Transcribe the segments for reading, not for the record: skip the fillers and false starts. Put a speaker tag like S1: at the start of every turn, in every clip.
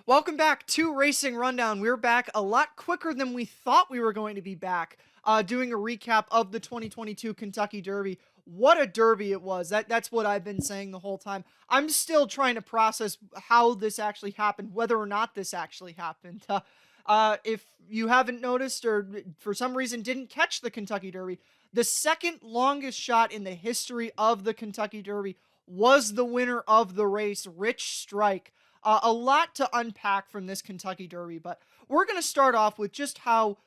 S1: Welcome back to Racing Rundown. We're back a lot quicker than we thought we were going to be back, doing a recap of the 2022 Kentucky Derby. What a derby it was. That's what I've been saying the whole time. I'm still trying to process how this actually happened, whether or not this actually happened. If you haven't noticed or for some reason didn't catch the Kentucky Derby, the second longest shot in the history of the Kentucky Derby was the winner of the race, Rich Strike. A lot to unpack from this Kentucky Derby, but we're going to start off with just how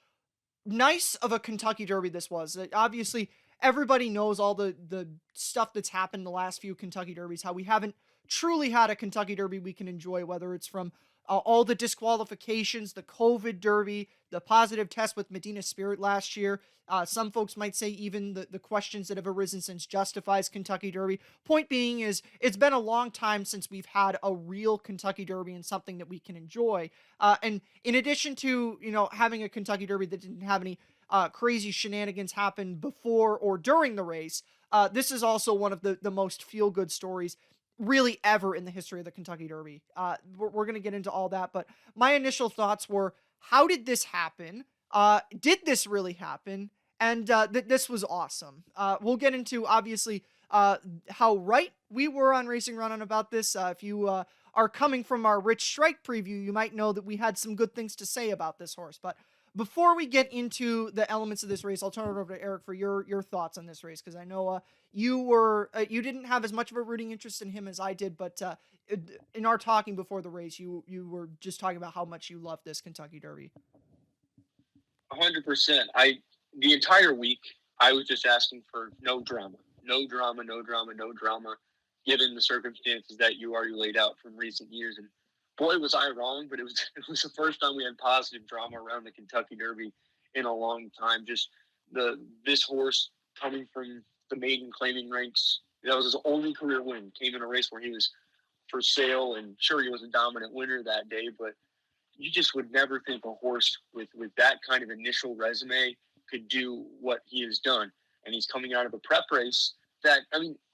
S1: nice of a Kentucky Derby this was. Obviously, everybody knows all the stuff that's happened the last few Kentucky Derbies, how we haven't truly had a Kentucky Derby we can enjoy, whether it's from all the disqualifications, the COVID Derby, the positive test with Medina Spirit last year. Some folks might say even the questions that have arisen since justifies Kentucky Derby. Point being is it's been a long time since we've had a real Kentucky Derby and something that we can enjoy. And in addition to, having a Kentucky Derby that didn't have any crazy shenanigans happen before or during the race, this is also one of the most feel-good stories really ever in the history of the Kentucky Derby. We're going to get into all that, but my initial thoughts were, how did this happen? Did this really happen? And this was awesome. We'll get into, obviously, how right we were on Racing Run On about this. If you are coming from our Rich Strike preview, you might know that we had some good things to say about this horse. But before we get into the elements of this race, I'll turn it over to Eric for your thoughts on this race, because I know you didn't have as much of a rooting interest in him as I did, but in our talking before the race, you were just talking about how much you love this Kentucky Derby.
S2: 100%. The entire week I was just asking for no drama, no drama, no drama, no drama, given the circumstances that you already laid out from recent years. And boy, was I wrong, but it was the first time we had positive drama around the Kentucky Derby in a long time. Just this horse coming from the maiden claiming ranks, that was his only career win. Came in a race where he was for sale, and sure, he was a dominant winner that day, but you just would never think a horse with that kind of initial resume could do what he has done. And he's coming out of a prep race that,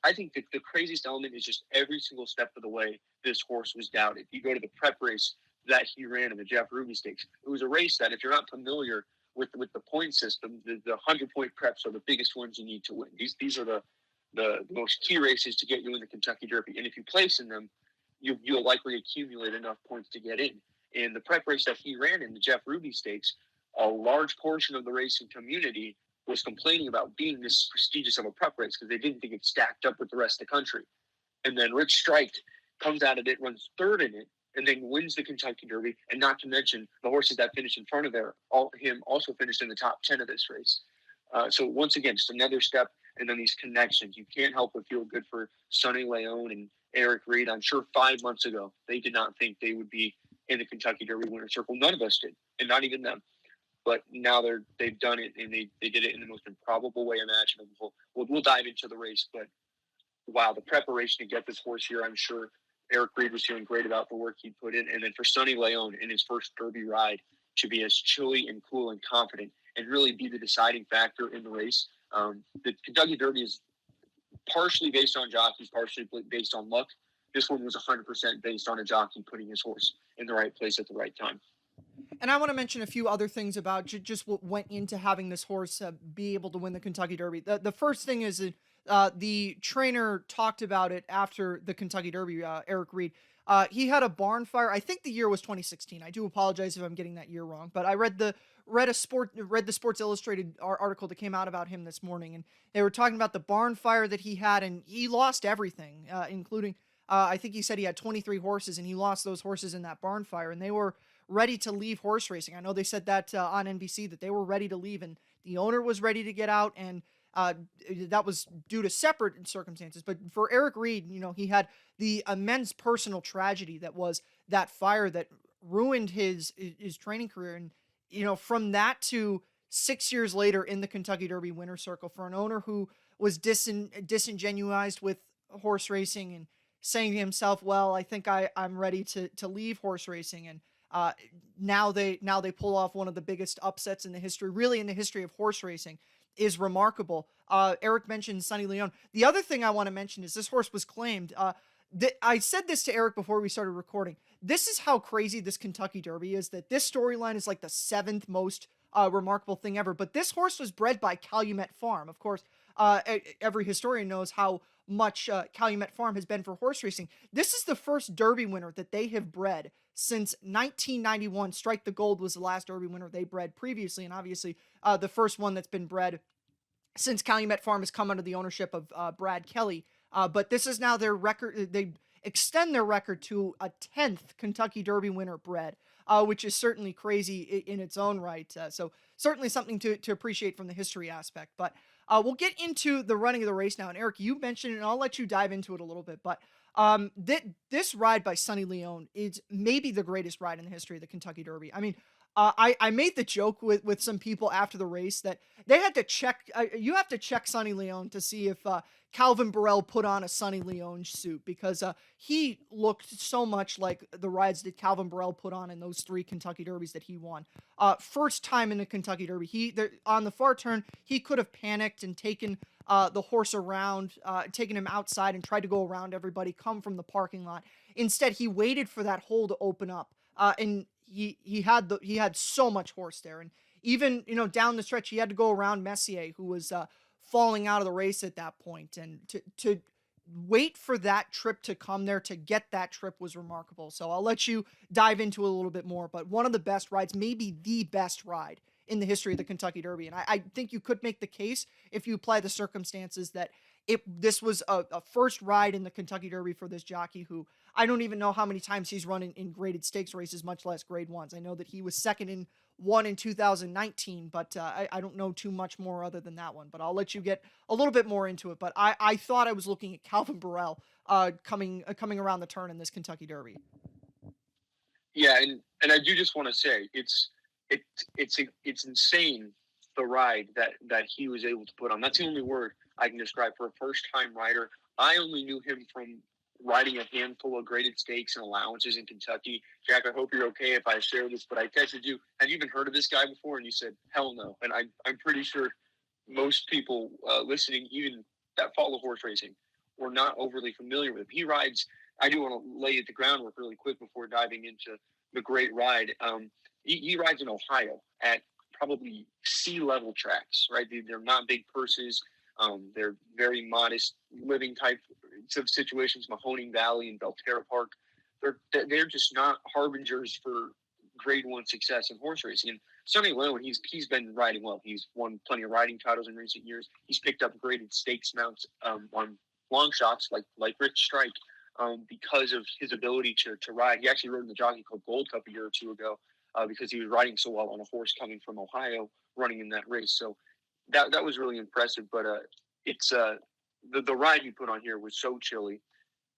S2: I think the craziest element is just every single step of the way this horse was doubted. You go to the prep race that he ran in the Jeff Ruby Stakes. It was a race that, if you're not familiar with the point system, the 100-point preps are the biggest ones you need to win. These are the most key races to get you in the Kentucky Derby. And if you place in them, you'll likely accumulate enough points to get in. In the prep race that he ran in the Jeff Ruby Stakes, a large portion of the racing community was complaining about being this prestigious of a prep race because they didn't think it stacked up with the rest of the country. And then Rich Strike comes out of it, runs third in it, and then wins the Kentucky Derby. And not to mention the horses that finished in front of him also finished in the top 10 of this race. So once again, just another step. And then these connections. You can't help but feel good for Sonny Leon and Eric Reed. I'm sure 5 months ago, they did not think they would be in the Kentucky Derby winner's circle. None of us did, and not even them. But now they've done it, and they did it in the most improbable way imaginable. We'll dive into the race, but wow, the preparation to get this horse here, I'm sure Eric Reed was feeling great about the work he put in. And then for Sonny Leon in his first Derby ride to be as chilly and cool and confident and really be the deciding factor in the race. The Kentucky Derby is partially based on jockeys, partially based on luck. This one was 100% based on a jockey putting his horse in the right place at the right time.
S1: And I want to mention a few other things about just what went into having this horse be able to win the Kentucky Derby. The first thing is that the trainer talked about it after the Kentucky Derby, Eric Reed. He had a barn fire. I think the year was 2016. I do apologize if I'm getting that year wrong, but I read the Sports Illustrated article that came out about him this morning, and they were talking about the barn fire that he had, and he lost everything, including I think he said he had 23 horses, and he lost those horses in that barn fire, and they were ready to leave horse racing. I know they said that on NBC, that they were ready to leave, and the owner was ready to get out, and that was due to separate circumstances. But for Eric Reed, he had the immense personal tragedy that was that fire that ruined his training career. And, from that to 6 years later in the Kentucky Derby winner's circle, for an owner who was disingenuized with horse racing and saying to himself, well, I think I'm ready to leave horse racing. And now they pull off one of the biggest upsets in the history, really in the history of horse racing, is remarkable. Eric mentioned Sonny Leon. The other thing I want to mention is this horse was claimed. I said this to Eric before we started recording. this is how crazy this Kentucky Derby is, that this storyline is like the seventh most remarkable thing ever. But this horse was bred by Calumet Farm. Of course, every historian knows how much Calumet Farm has been for horse racing. This is the first Derby winner that they have bred since 1991. Strike the Gold was the last Derby winner they bred previously, and obviously the first one that's been bred since Calumet Farm has come under the ownership of Brad Kelly. But this is now their record. They extend their record to a 10th Kentucky Derby winner bred, which is certainly crazy in its own right. So certainly something to appreciate from the history aspect. But we'll get into the running of the race now. And Eric, you mentioned it, and I'll let you dive into it a little bit. But this ride by Sonny Leone is maybe the greatest ride in the history of the Kentucky Derby. I mean, I made the joke with some people after the race that they had to check. You have to check Sonny Leone to see if Calvin Burrell put on a Sonny Leone suit, because he looked so much like the rides that Calvin Burrell put on in those three Kentucky Derbies that he won. First time in the Kentucky Derby, on the far turn, he could have panicked and taken the horse around, taken him outside and tried to go around everybody, come from the parking lot. Instead, he waited for that hole to open up, and he had so much horse there, and even down the stretch he had to go around Messier, who was falling out of the race at that point, and to wait for that trip to come there, to get that trip, was remarkable. So I'll let you dive into it a little bit more, but one of the best rides, maybe the best ride in the history of the Kentucky Derby, and I think you could make the case, if you apply the circumstances, that this was a first ride in the Kentucky Derby for this jockey, who I don't even know how many times he's run in graded stakes races, much less grade ones. I know that he was second in one in 2019, but I don't know too much more other than that one. But I'll let you get a little bit more into it. But I thought I was looking at Calvin Burrell coming around the turn in this Kentucky Derby.
S2: Yeah, and I do just want to say it's insane, the ride that he was able to put on. That's the only word I can describe for a first-time rider. I only knew him from riding a handful of graded stakes and allowances in Kentucky. Jack, I hope you're okay if I share this, but I texted you, have you even heard of this guy before? And you said, hell no. And I'm pretty sure most people listening, even that follow horse racing, were not overly familiar with him. He rides, I do want to lay the groundwork really quick before diving into the great ride. He rides in Ohio at probably sea-level tracks, right? They're not big purses. They're very modest living type of situations, Mahoning Valley and Belterra Park. They're just not harbingers for grade one success in horse racing. And Sonny Leone, he's been riding well. He's won plenty of riding titles in recent years. He's picked up graded stakes mounts on long shots like Rich Strike because of his ability to ride. He actually rode in the Jockey Club Gold Cup a year or two ago because he was riding so well on a horse coming from Ohio, running in that race. So that was really impressive. But it's the ride he put on here was so chilly,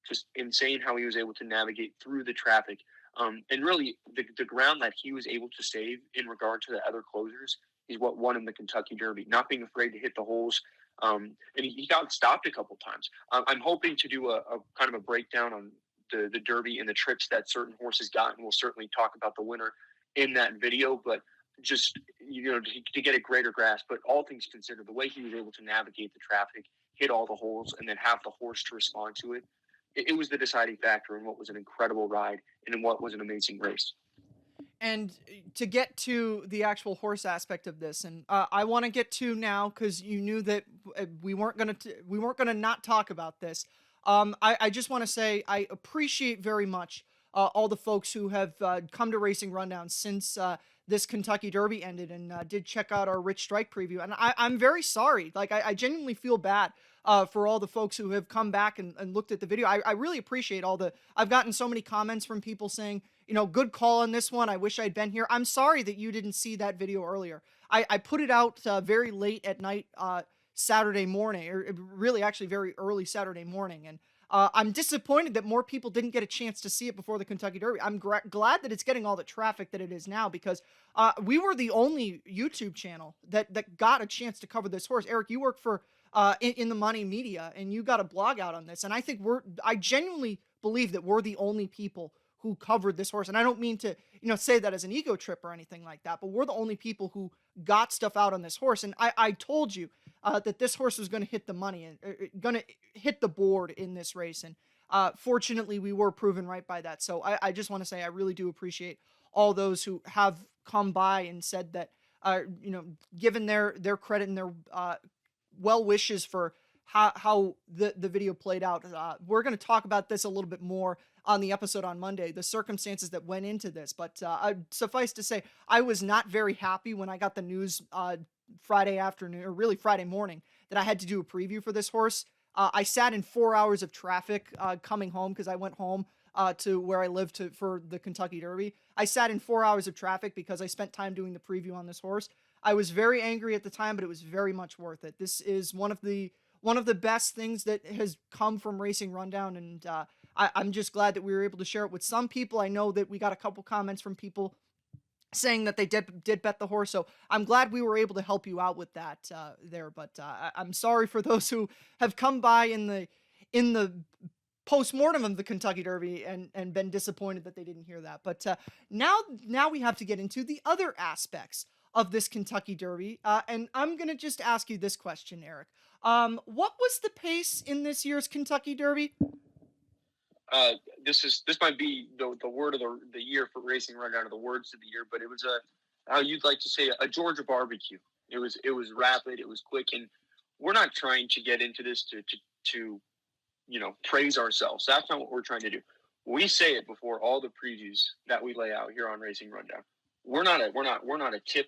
S2: just insane how he was able to navigate through the traffic. And really, the ground that he was able to save in regard to the other closers is what won him the Kentucky Derby. Not being afraid to hit the holes, and he got stopped a couple times. I'm hoping to do a kind of a breakdown on the Derby and the trips that certain horses got, and we'll certainly talk about the winner in that video. But just to get a greater grasp. But all things considered, the way he was able to navigate the traffic, hit all the holes, and then have the horse to respond to it, it was the deciding factor in what was an incredible ride and in what was an amazing race.
S1: And to get to the actual horse aspect of this, and I want to get to now, because you knew that we weren't gonna not talk about this. I just want to say I appreciate very much all the folks who have come to Racing Rundown since this Kentucky Derby ended, and did check out our Rich Strike preview. And I'm very sorry. Like, I genuinely feel bad for all the folks who have come back and looked at the video. I really appreciate I've gotten so many comments from people saying, good call on this one. I wish I'd been here. I'm sorry that you didn't see that video earlier. I put it out very late at night, Saturday morning, or really actually very early Saturday morning. And I'm disappointed that more people didn't get a chance to see it before the Kentucky Derby. I'm glad that it's getting all the traffic that it is now, because we were the only YouTube channel that got a chance to cover this horse. Eric, you work for in the Money Media, and you got a blog out on this. And I think I genuinely believe that we're the only people who covered this horse. And I don't mean to, say that as an ego trip or anything like that, but we're the only people who got stuff out on this horse. And I told you that this horse was going to hit the money and going to hit the board in this race. And Fortunately, we were proven right by that. So I just want to say I really do appreciate all those who have come by and said that, you know, given their credit and their well wishes for how the video played out. We're going to talk about this a little bit more on the episode on Monday, the circumstances that went into this. But suffice to say, I was not very happy when I got the news Friday afternoon, or really Friday morning, that I had to do a preview for this horse. I sat in 4 hours of traffic coming home because I went home to where I live for the Kentucky Derby. I sat in 4 hours of traffic because I spent time doing the preview on this horse. I was very angry at the time, but it was very much worth it. This is one of the best things that has come from Racing Rundown, and I'm just glad that we were able to share it with some people. I know that we got a couple comments from people saying that they did bet the horse, so I'm glad we were able to help you out with that there. But I'm sorry for those who have come by in the post-mortem of the Kentucky Derby and been disappointed that they didn't hear that. But now we have to get into the other aspects of this Kentucky Derby, and I'm gonna just ask you this question, Eric. What was the pace in this year's Kentucky Derby?
S2: This might be the word of the year for Racing Rundown, or the words of the year, but it was how you'd like to say, a Georgia barbecue. It was rapid, it was quick, and we're not trying to get into this to praise ourselves. That's not what we're trying to do. We say it before all the previews that we lay out here on Racing Rundown. We're not a tip.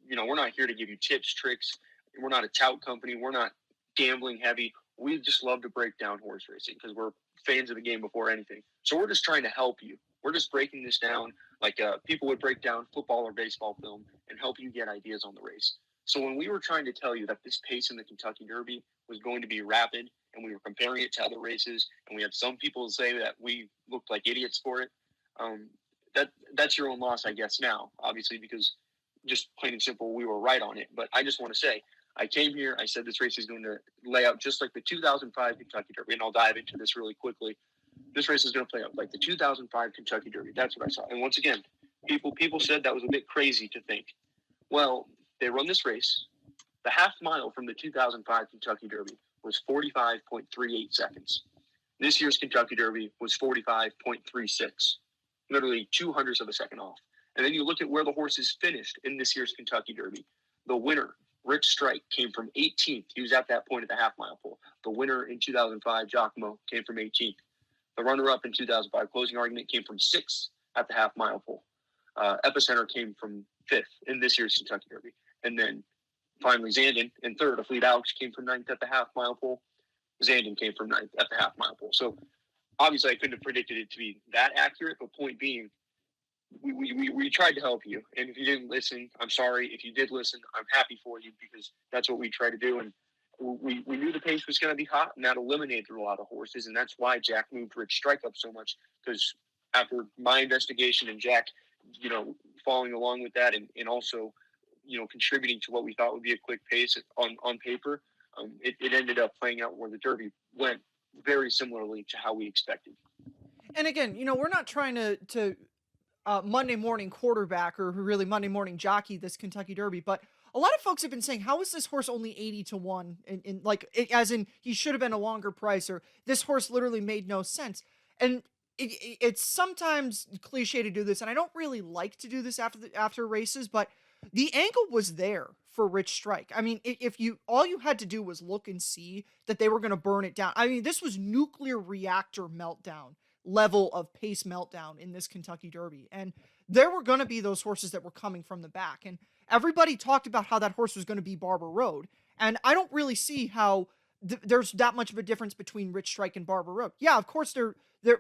S2: We're not here to give you tips, tricks. We're not a tout company. We're not gambling heavy. We just love to break down horse racing because we're fans of the game before anything. So we're just trying to help you. We're just breaking this down like people would break down football or baseball film and help you get ideas on the race. So when we were trying to tell you that this pace in the Kentucky Derby was going to be rapid, and we were comparing it to other races, and we had some people say that we looked like idiots for it, that's your own loss, I guess, now, obviously, because just plain and simple, we were right on it. But I just want to say, I came here, I said this race is going to lay out just like the 2005 Kentucky Derby, and I'll dive into this really quickly. This race is going to play out like the 2005 Kentucky Derby. That's what I saw. And once again, people said that was a bit crazy to think. Well, they run this race. The half mile from the 2005 Kentucky Derby was 45.38 seconds. This year's Kentucky Derby was 45.36, literally 200ths of a second off. And then you look at where the horses finished in this year's Kentucky Derby. The winner, Rich Strike, came from 18th. He was at that point at the half-mile pole. The winner in 2005, Giacomo, came from 18th. The runner-up in 2005, Closing Argument, came from 6th at the half-mile pole. Epicenter came from 5th in this year's Kentucky Derby. And then finally Zandon in 3rd. A Fleet Alex came from 9th at the half-mile pole. Zandon came from 9th at the half-mile pole. So obviously I couldn't have predicted it to be that accurate, but point being, we tried to help you. And if you didn't listen, I'm sorry. If you did listen, I'm happy for you, because that's what we try to do. And we knew the pace was going to be hot, and that eliminated a lot of horses. And that's why Jack moved Rich Strike up so much, because after my investigation and Jack, following along with that, and also, contributing to what we thought would be a quick pace on paper, it ended up playing out where the Derby went very similarly to how we expected.
S1: And again, we're not trying to Monday morning quarterback or really Monday morning jockey this Kentucky Derby, but a lot of folks have been saying, how is this horse only 80-1? As in he should have been a longer price, or this horse literally made no sense. And it's sometimes cliche to do this, and I don't really like to do this after races, but the angle was there for Rich Strike. I mean, all you had to do was look and see that they were going to burn it down. I mean, this was nuclear reactor meltdown level of pace meltdown in this Kentucky Derby. And there were going to be those horses that were coming from the back. And everybody talked about how that horse was going to be Barber Road. And I don't really see how there's that much of a difference between Rich Strike and Barber Road. Yeah, of course,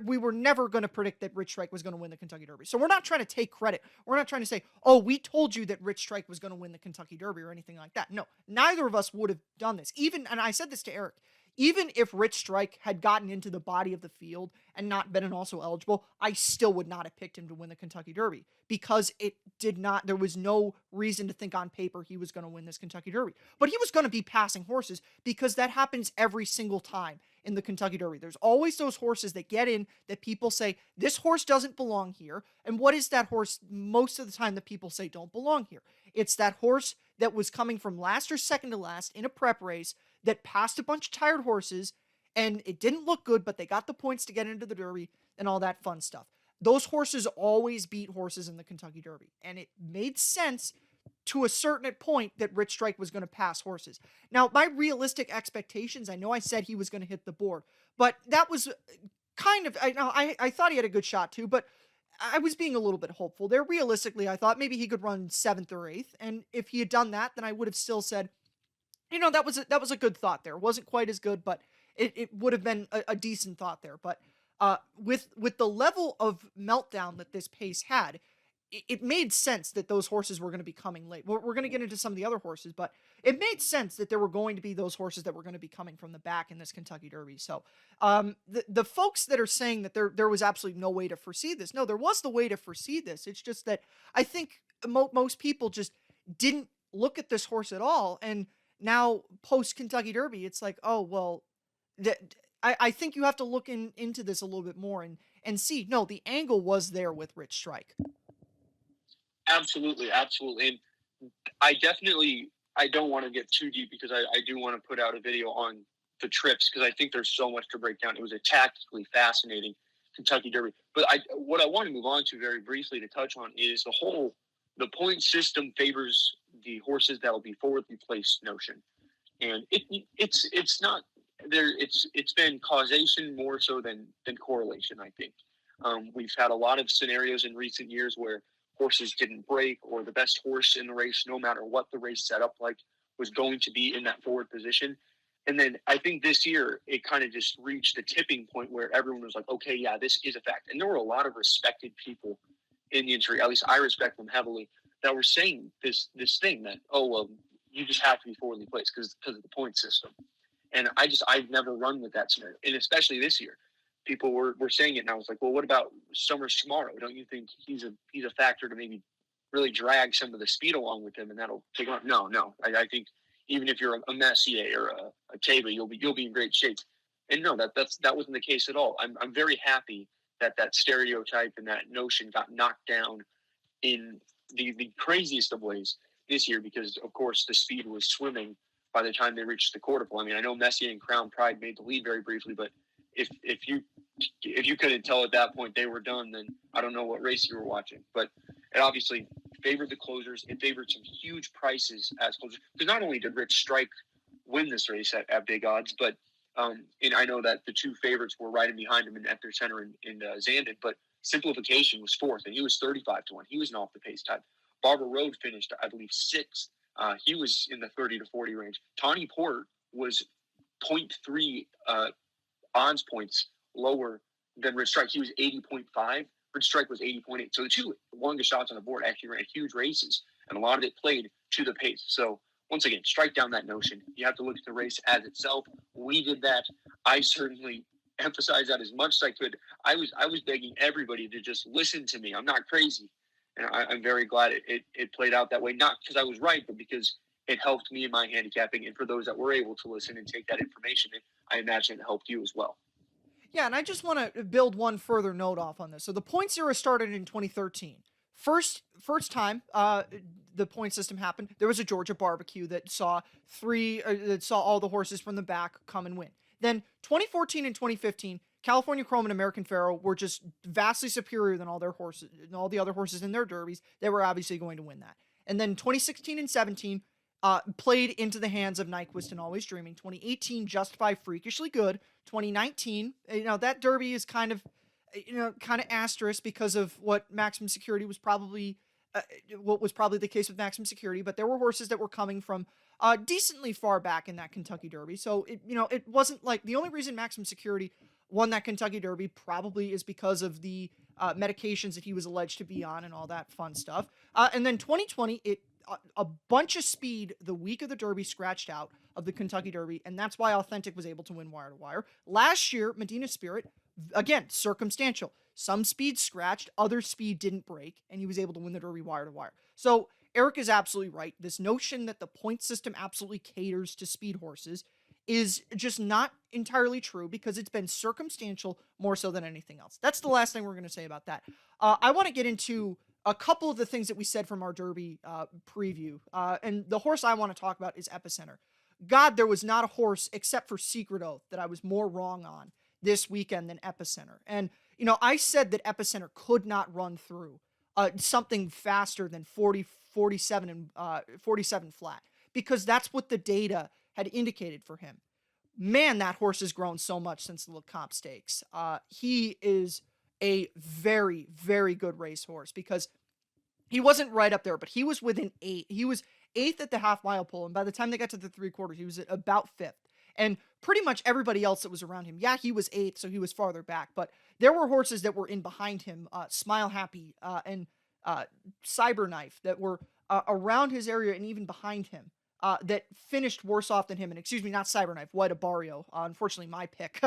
S1: we were never going to predict that Rich Strike was going to win the Kentucky Derby. So we're not trying to take credit. We're not trying to say, oh, we told you that Rich Strike was going to win the Kentucky Derby or anything like that. No, neither of us would have done this. And I said this to Eric, even if Rich Strike had gotten into the body of the field and not been also eligible, I still would not have picked him to win the Kentucky Derby, because there was no reason to think on paper he was going to win this Kentucky Derby. But he was going to be passing horses, because that happens every single time in the Kentucky Derby. There's always those horses that get in that people say, this horse doesn't belong here. And what is that horse most of the time that people say don't belong here? It's that horse that was coming from last or second to last in a prep race that passed a bunch of tired horses and it didn't look good, but they got the points to get into the Derby and all that fun stuff. Those horses always beat horses in the Kentucky Derby, and it made sense to a certain point that Rich Strike was going to pass horses. Now, my realistic expectations, I know I said he was going to hit the board, but that was kind of, I thought he had a good shot too, but I was being a little bit hopeful there. Realistically, I thought maybe he could run seventh or eighth, and if he had done that, then I would have still said, that was a good thought there. It wasn't quite as good, but it would have been a decent thought there. But with the level of meltdown that this pace had, it made sense that those horses were going to be coming late. We're going to get into some of the other horses, but it made sense that there were going to be those horses that were going to be coming from the back in this Kentucky Derby. So the folks that are saying that there was absolutely no way to foresee this, no, there was the way to foresee this. It's just that I think most people just didn't look at this horse at all, and now post Kentucky Derby, it's like, oh well, I think you have to look into this a little bit more and see. No, the angle was there with Rich Strike.
S2: Absolutely, absolutely. And I don't want to get too deep because I do want to put out a video on the trips because I think there's so much to break down. It was a tactically fascinating Kentucky Derby. But what I want to move on to very briefly to touch on is the point system favors the horses that will be forwardly placed notion. And it's not there. It's been causation more so than correlation, I think. We've had a lot of scenarios in recent years where horses didn't break, or the best horse in the race, no matter what the race set up like, was going to be in that forward position. And then I think this year it kind of just reached the tipping point where everyone was like, okay, yeah, this is a fact. And there were a lot of respected people in the industry, at least I respect them heavily, that were saying this thing that, oh, well, you just have to be forwardly placed because of the point system. And I've never run with that scenario. And especially this year, people were saying it, and I was like, well, what about Summers tomorrow? Don't you think he's a factor to maybe really drag some of the speed along with him, and that'll take on? No. I think even if you're a Messier or a Taba, you'll be in great shape. And no, that wasn't the case at all. I'm very happy that stereotype and that notion got knocked down in the craziest of ways this year, because of course the speed was swimming by the time they reached the quarter pole. I mean, I know Messier and Crown Pride made the lead very briefly, but if you couldn't tell at that point they were done, then I don't know what race you were watching. But it obviously favored the closers. It favored some huge prices as closers, because not only did Rich Strike win this race at big odds, but and I know that the two favorites were riding behind him in Ector Center and Zandon, but Simplification was fourth, and he was 35-1. He was an off the pace type. Barber Road finished, I believe, sixth. He was in the 30 to 40 range. Tawny Port was 0.3 odds points lower than Rich Strike. He was 80.5. Rich Strike was 80.8. So the two longest shots on the board actually ran huge races, and a lot of it played to the pace. So once again, strike down that notion. You have to look at the race as itself. We did that. I certainly emphasized that as much as I could. I was begging everybody to just listen to me. I'm not crazy. And I'm very glad it played out that way, not because I was right, but because it helped me in my handicapping. And for those that were able to listen and take that information, I imagine it helped you as well.
S1: Yeah, and I just want to build one further note off on this. So the point era started in 2013. First time the point system happened, there was a Georgia barbecue that saw all the horses from the back come and win. Then 2014 and 2015, California Chrome and American Pharoah were just vastly superior than all their horses, and all the other horses in their derbies. They were obviously going to win that. And then 2016 and 17 played into the hands of Nyquist and Always Dreaming. 2018, Justify Freakishly Good. 2019, that derby is kind of asterisk because of what Maximum Security was probably what was probably the case with Maximum Security, but there were horses that were coming from decently far back in that Kentucky Derby. So it wasn't like the only reason Maximum Security won that Kentucky Derby probably is because of the medications that he was alleged to be on and all that fun stuff. And then 2020, a bunch of speed the week of the Derby scratched out of the Kentucky Derby, and that's why Authentic was able to win wire to wire. Last year, Medina Spirit, again, circumstantial. Some speed scratched, other speed didn't break, and he was able to win the Derby wire to wire. So Eric is absolutely right. This notion that the point system absolutely caters to speed horses is just not entirely true, because it's been circumstantial more so than anything else. That's the last thing we're going to say about that. I want to get into a couple of the things that we said from our Derby preview. And the horse I want to talk about is Epicenter. God, there was not a horse except for Secret Oath that I was more wrong on this weekend than Epicenter. And, I said that Epicenter could not run through something faster than 40, 47 and 47 flat because that's what the data had indicated for him. Man, that horse has grown so much since the Lecomte Stakes. He is a very, very good racehorse because he wasn't right up there, but he was within 8. He was 8th at the half mile pole, and by the time they got to the 3/4, he was at about 5th. And pretty much everybody else that was around him, yeah, he was 8th, so he was farther back, but there were horses that were in behind him, Smile Happy and Cyberknife, that were around his area and even behind him, that finished worse off than him. And excuse me, not Cyberknife, White Abario, unfortunately my pick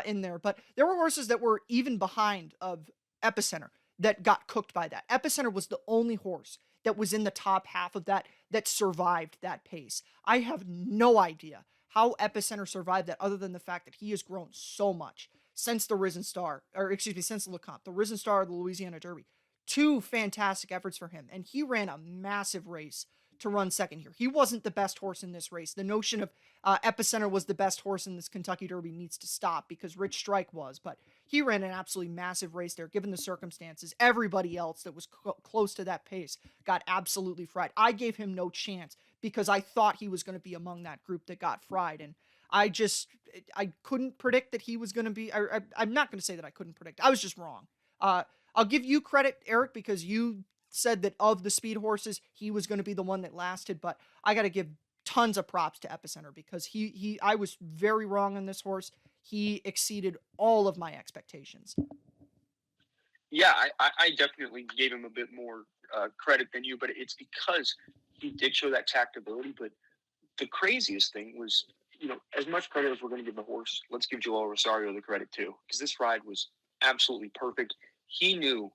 S1: in there. But there were horses that were even behind of Epicenter that got cooked by that. Epicenter was the only horse that was in the top half of that survived that pace. I have no idea how Epicenter survived that other than the fact that he has grown so much since the Risen Star, or excuse me, since Lecomte, the Risen Star of the Louisiana Derby. 2 fantastic efforts for him, and he ran a massive race to run second here. He wasn't the best horse in this race. The notion of Epicenter was the best horse in this Kentucky Derby needs to stop because Rich Strike was, but he ran an absolutely massive race there given the circumstances. Everybody else that was close to that pace got absolutely fried. I gave him no chance because I thought he was going to be among that group that got fried, and I couldn't predict that he was going to be. I'm not going to say that I couldn't predict. I was just wrong. I'll give you credit, Eric, because you said that of the speed horses, he was going to be the one that lasted, but I got to give tons of props to Epicenter because I was very wrong on this horse. He exceeded all of my expectations.
S2: Yeah, I definitely gave him a bit more credit than you, but it's because he did show that tactability. But the craziest thing was, as much credit as we're going to give the horse, let's give Joel Rosario the credit too, because this ride was absolutely perfect. He knew,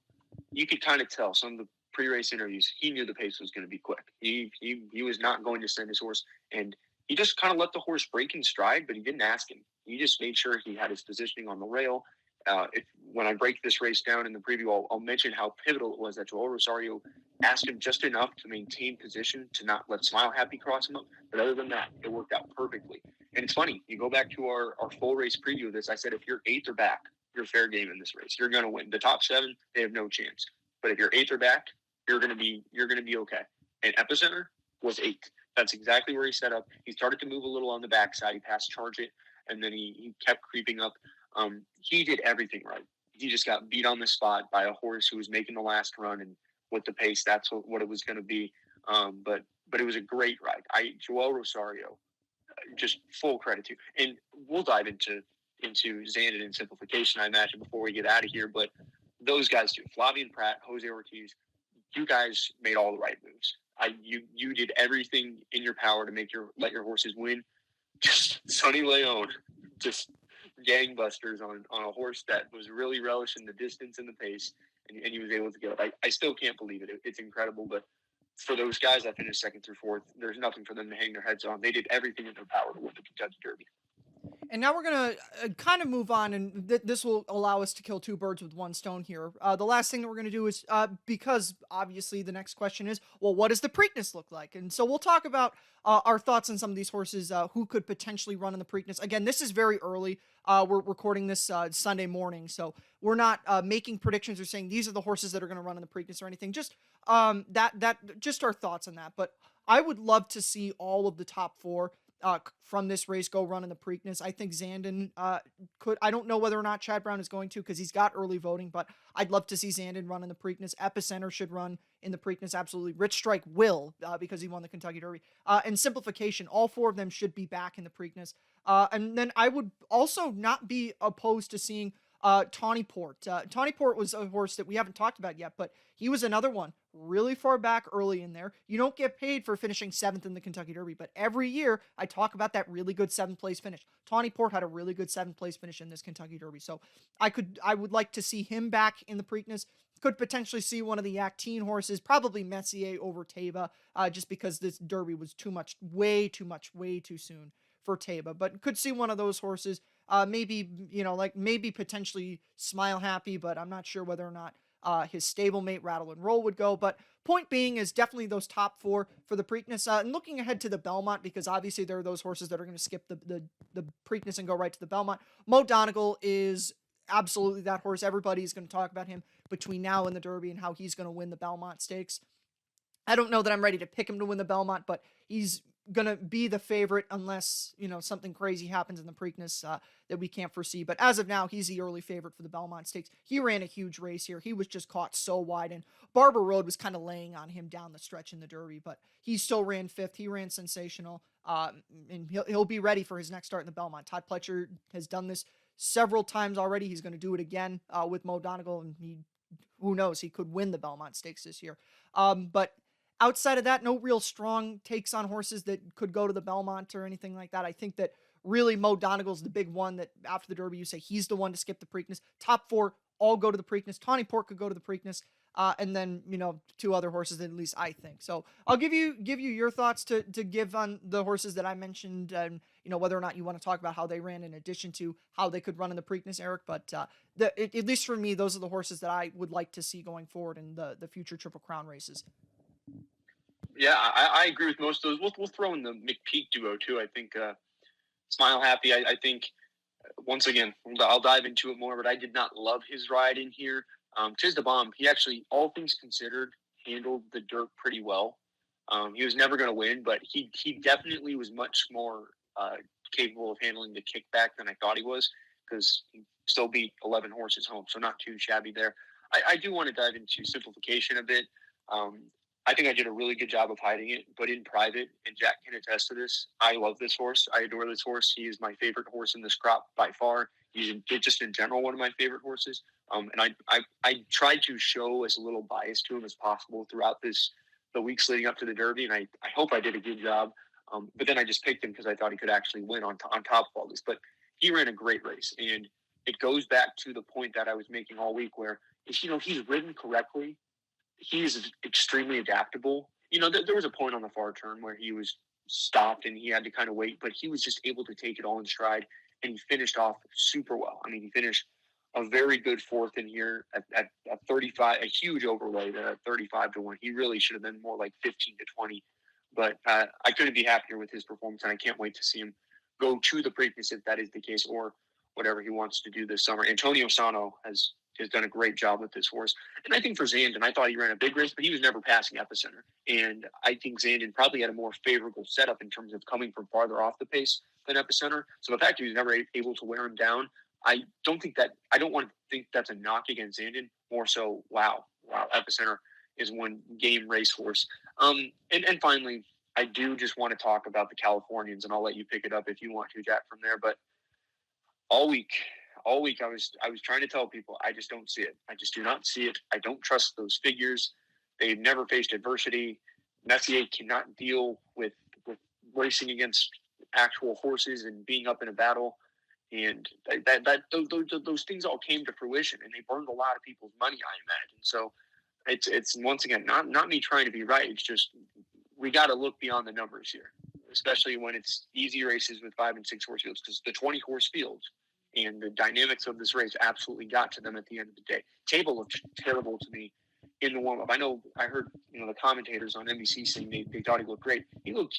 S2: you could kind of tell some of the pre-race interviews, he knew the pace was going to be quick. He was not going to send his horse, and he just kind of let the horse break in stride, but he didn't ask him. He just made sure he had his positioning on the rail. When I break this race down in the preview, I'll mention how pivotal it was that Joel Rosario asked him just enough to maintain position to not let Smile Happy cross him up. But other than that, it worked out perfectly. And it's funny, you go back to our full race preview of this, I said if you're 8th or back, you're fair game in this race. You're going to win. The top 7, they have no chance. But if you're 8th or back, you're going to be okay. And Epicenter was 8th. That's exactly where he set up. He started to move a little on the backside. He passed Charge It, and then he kept creeping up. He did everything right. He just got beat on the spot by a horse who was making the last run, and with the pace, that's what it was going to be. But it was a great ride. Joel Rosario, just full credit to. And we'll dive into Zandon and Simplification, I imagine, before we get out of here. But those guys too, Flavien Prat, Jose Ortiz, you guys made all the right moves. You did everything in your power to let your horses win. Just Sonny Leon, just gangbusters on a horse that was really relishing the distance and the pace, and he was able to get up. I still can't believe it. It's incredible, but for those guys that finished 2nd through 4th, there's nothing for them to hang their heads on. They did everything in their power to win the Kentucky Derby.
S1: And now we're going to kind of move on, and this will allow us to kill 2 birds with 1 stone here. The last thing that we're going to do is, because obviously the next question is, well, what does the Preakness look like? And so we'll talk about our thoughts on some of these horses who could potentially run in the Preakness. Again, this is very early. We're recording this Sunday morning, so we're not making predictions or saying these are the horses that are going to run in the Preakness or anything. Just just our thoughts on that. But I would love to see all of the top 4 from this race go run in the Preakness. I think Zandon could. I don't know whether or not Chad Brown is going to because he's got early voting, but I'd love to see Zandon run in the Preakness. Epicenter should run in the Preakness, absolutely. Rich Strike will because he won the Kentucky Derby. And Simplification, all 4 of them should be back in the Preakness. And then I would also not be opposed to seeing Tawny Port. Tawny Port was a horse that we haven't talked about yet, but he was another one really far back early in there. You don't get paid for finishing 7th in the Kentucky Derby, but every year I talk about that really good 7th place finish. Tawny Port had a really good 7th place finish in this Kentucky Derby, so I would like to see him back in the Preakness. Could potentially see one of the Actine horses, probably Messier over Taiba, just because this Derby was way too soon for Taiba, but could see one of those horses. Maybe potentially Smile Happy, but I'm not sure whether or not his stablemate Rattle and Roll would go. But point being is definitely those top four for the Preakness. And looking ahead to the Belmont, because obviously there are those horses that are going to skip the Preakness and go right to the Belmont. Mo Donegal is absolutely that horse. Everybody's going to talk about him between now and the Derby and how he's going to win the Belmont Stakes. I don't know that I'm ready to pick him to win the Belmont, but he's gonna be the favorite unless something crazy happens in the Preakness that we can't foresee. But as of now, he's the early favorite for the Belmont Stakes. He ran a huge race here. He was just caught so wide, and Barber Road was kind of laying on him down the stretch in the Derby, but he still ran fifth. He ran sensational, and he'll be ready for his next start in the Belmont. Todd Pletcher has done this several times already. He's going to do it again with Mo Donegal, and who knows, he could win the Belmont Stakes this year. But outside of that, no real strong takes on horses that could go to the Belmont or anything like that. I think that really Mo Donegal's the big one that after the Derby, you say he's the one to skip the Preakness. Top four all go to the Preakness. Tawny Port could go to the Preakness. And then, two other horses that at least I think. So I'll give you your thoughts to give on the horses that I mentioned and, whether or not you want to talk about how they ran in addition to how they could run in the Preakness, Eric. But at least for me, those are the horses that I would like to see going forward in the future Triple Crown races.
S2: Yeah, I agree with most of those. We'll throw in the McPeak duo too. I think Smile Happy. I think once again I'll dive into it more, but I did not love his ride in here. Tiz the Bomb. He actually, all things considered, handled the dirt pretty well. He was never going to win, but he definitely was much more capable of handling the kickback than I thought he was, because he still beat 11 horses home, so not too shabby there. I do want to dive into Simplification a bit. I think I did a really good job of hiding it, but in private, and Jack can attest to this, I love this horse. I adore this horse. He is my favorite horse in this crop by far. He's just in general one of my favorite horses. And I tried to show as little bias to him as possible throughout the weeks leading up to the Derby, and I hope I did a good job. But then I just picked him because I thought he could actually win on top of all this. But he ran a great race, and it goes back to the point that I was making all week, where he's ridden correctly. He's extremely adaptable. There was a point on the far turn where he was stopped and he had to kind of wait, but he was just able to take it all in stride, and he finished off super well. I mean, he finished a very good fourth in here at 35, a huge overlay there at 35-1. He really should have been more like 15-20, but I couldn't be happier with his performance, and I can't wait to see him go to the Preakness if that is the case, or whatever he wants to do this summer. Antonio Sano has done a great job with this horse. And I think for Zandon, I thought he ran a big race, but he was never passing Epicenter. And I think Zandon probably had a more favorable setup in terms of coming from farther off the pace than Epicenter. So the fact he was never able to wear him down, I don't want to think that's a knock against Zandon. More so, wow, Epicenter is one game racehorse. And finally, I do just want to talk about the Californians, and I'll let you pick it up if you want to, Jack, from there. But all week I was trying to tell people I just don't see it. I just do not see it. I don't trust those figures. They've never faced adversity. Messier cannot deal with racing against actual horses and being up in a battle. And those things all came to fruition, and they burned a lot of people's money, I imagine. So it's once again not me trying to be right. It's just we got to look beyond the numbers here, especially when it's easy races with 5 and 6 horse fields, because the 20 horse fields and the dynamics of this race absolutely got to them at the end of the day. Table looked terrible to me in the warm-up. I heard the commentators on NBC saying they thought he looked great. He was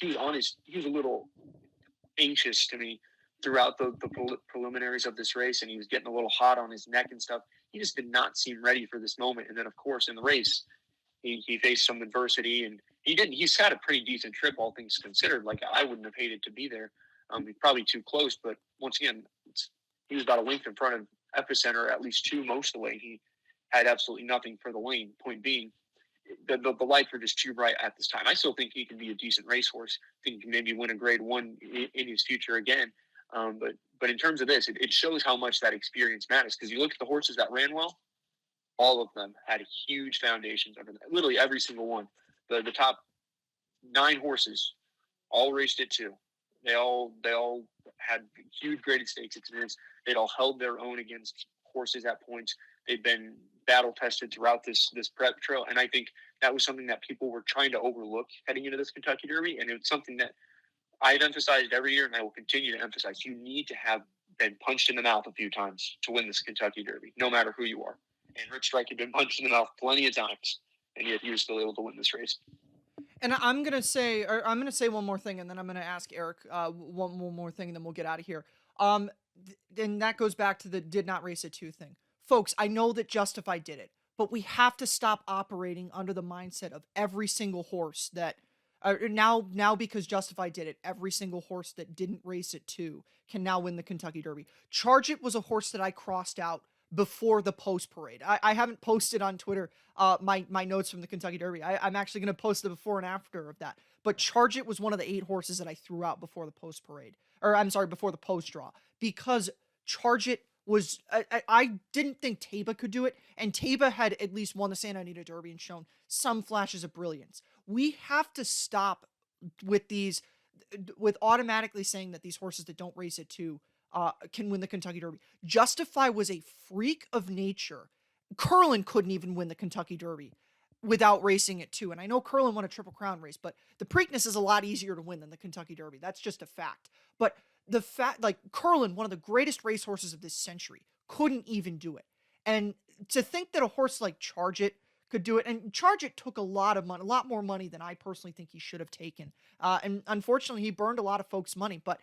S2: a little anxious to me throughout the preliminaries of this race, and he was getting a little hot on his neck and stuff. He just did not seem ready for this moment. And then, of course, in the race, he faced some adversity, and he's had a pretty decent trip, all things considered. Like, I wouldn't have hated to be there. He's probably too close, but once again, he was about a length in front of Epicenter, at least 2 most of the way. He had absolutely nothing for the lane. Point being, the lights were just too bright at this time. I still think he can be a decent racehorse. I think he can maybe win a Grade 1 in his future again. But in terms of this, it shows how much that experience matters, because you look at the horses that ran well, all of them had huge foundations under them. Literally every single one. The top 9 horses all raced it too. They all had huge graded stakes experience. They'd all held their own against horses at points. They'd been battle tested throughout this prep trail, and I think that was something that people were trying to overlook heading into this Kentucky Derby, and it's something that I've emphasized every year, and I will continue to emphasize. You need to have been punched in the mouth a few times to win this Kentucky Derby, no matter who you are. and Rich Strike had been punched in the mouth plenty of times, and yet he was still able to win this race.
S1: And I'm gonna say one more thing, and then I'm gonna ask Eric one more thing, and then we'll get out of here. And that goes back to the did not race at 2 thing, folks. I know that Justify did it, but we have to stop operating under the mindset of every single horse that. Now because Justify did it, every single horse that didn't race at 2 can now win the Kentucky Derby. Charge It was a horse that I crossed out before the post parade. I haven't posted on Twitter my notes from the Kentucky Derby. I'm actually going to post the before and after of that. But Charge It was one of the 8 horses that I threw out before the post parade, or I'm sorry, before the post draw, because Charge It was I didn't think Taba could do it, and Taba had at least won the Santa Anita Derby and shown some flashes of brilliance. We have to stop with these, with automatically saying that these horses that don't race at 2 can win the Kentucky Derby. Justify was a freak of nature. Curlin couldn't even win the Kentucky Derby without racing at 2. And I know Curlin won a Triple Crown race, but the Preakness is a lot easier to win than the Kentucky Derby. That's just a fact. But the fact, like Curlin, one of the greatest racehorses of this century, couldn't even do it. And to think that a horse like Charge It could do it, and Charge It took a lot of money, a lot more money than I personally think he should have taken. And unfortunately, he burned a lot of folks' money. But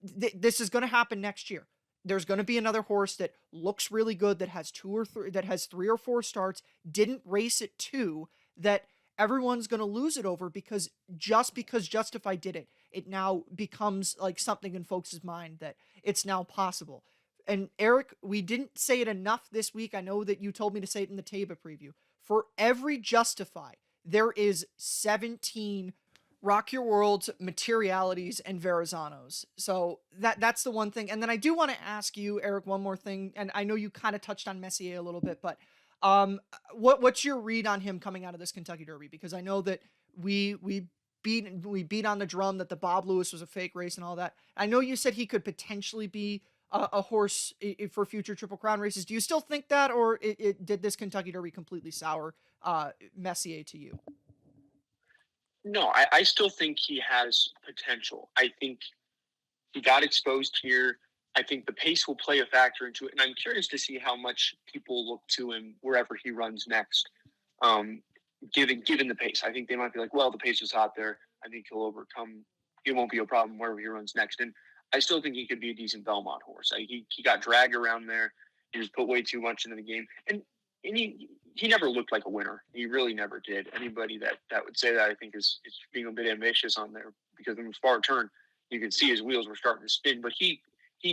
S1: this is going to happen next year. There's going to be another horse that looks really good, that has 3 or 4 starts, didn't race at 2, that everyone's going to lose it over, because just because Justify did it, it now becomes like something in folks' mind that it's now possible. And Eric, we didn't say it enough this week. I know that you told me to say it in the Taba preview. For every Justify, there is 17 Rock Your Worlds, Materialities, and Verrazanos. So that's the one thing. And then I do want to ask you, Eric, one more thing. And I know you kind of touched on Messier a little bit, but what's your read on him coming out of this Kentucky Derby? Because I know that we beat on the drum that the Bob Lewis was a fake race and all that. I know you said he could potentially be a horse for future Triple Crown races. Do you still think that, or did this Kentucky Derby completely sour Messier to you?
S2: No, I still think he has potential. I think he got exposed here. I think the pace will play a factor into it, and I'm curious to see how much people look to him wherever he runs next. Given the pace, I think they might be like, well, the pace is hot there. I think he'll overcome. It won't be a problem wherever he runs next. And I still think he could be a decent Belmont horse. He got dragged around there. He was put way too much into the game, and he never looked like a winner. He really never did. Anybody that would say that, I think, is being a bit ambitious on there, because in the far turn, you could see his wheels were starting to spin. But he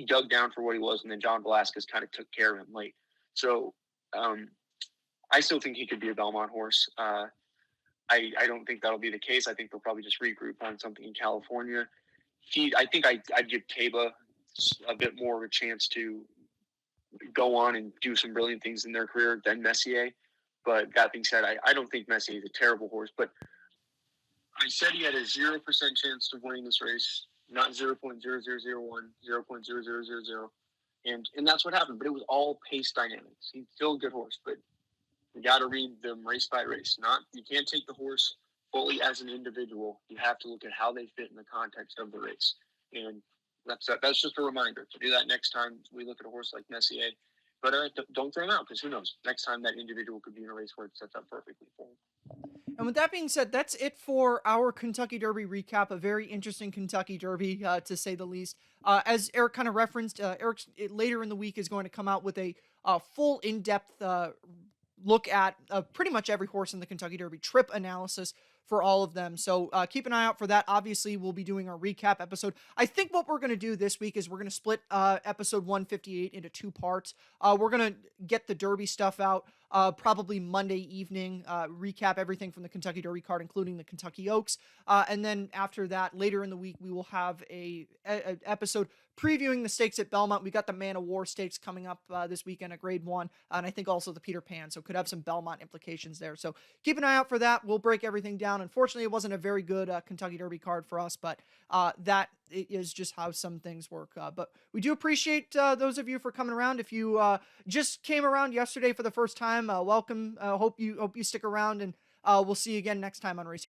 S2: dug down for what he was, and then John Velasquez kind of took care of him late. So I still think he could be a Belmont horse. I don't think that'll be the case. I think they'll probably just regroup on something in California. I think I'd give Taba a bit more of a chance to go on and do some brilliant things in their career than Messier. But that being said, I don't think Messier is a terrible horse. But I said he had a 0% chance of winning this race, not 0.0001, 0.0000. And that's what happened. But it was all pace dynamics. He's still a good horse, but you got to read them race by race. You can't take the horse fully as an individual. You have to look at how they fit in the context of the race. And that's just a reminder to do that next time we look at a horse like Messier. But don't throw him out, because who knows? Next time that individual could be in a race where it sets up perfectly for him.
S1: And with that being said, that's it for our Kentucky Derby recap. A very interesting Kentucky Derby, to say the least. As Eric kind of referenced, Eric later in the week is going to come out with a full in-depth look at pretty much every horse in the Kentucky Derby, trip analysis for all of them. So keep an eye out for that. Obviously, we'll be doing our recap episode. I think what we're going to do this week is we're going to split episode 158 into 2 parts. We're going to get the Derby stuff out probably Monday evening, recap everything from the Kentucky Derby card, including the Kentucky Oaks. And then after that, later in the week, we will have a episode previewing the stakes at Belmont. We got the Man of War stakes coming up this weekend at Grade 1, and I think also the Peter Pan, so could have some Belmont implications there. So keep an eye out for that. We'll break everything down. Unfortunately, it wasn't a very good Kentucky Derby card for us, but that is just how some things work. But we do appreciate those of you for coming around. If you just came around yesterday for the first time, welcome. Hope you stick around, and we'll see you again next time on Racing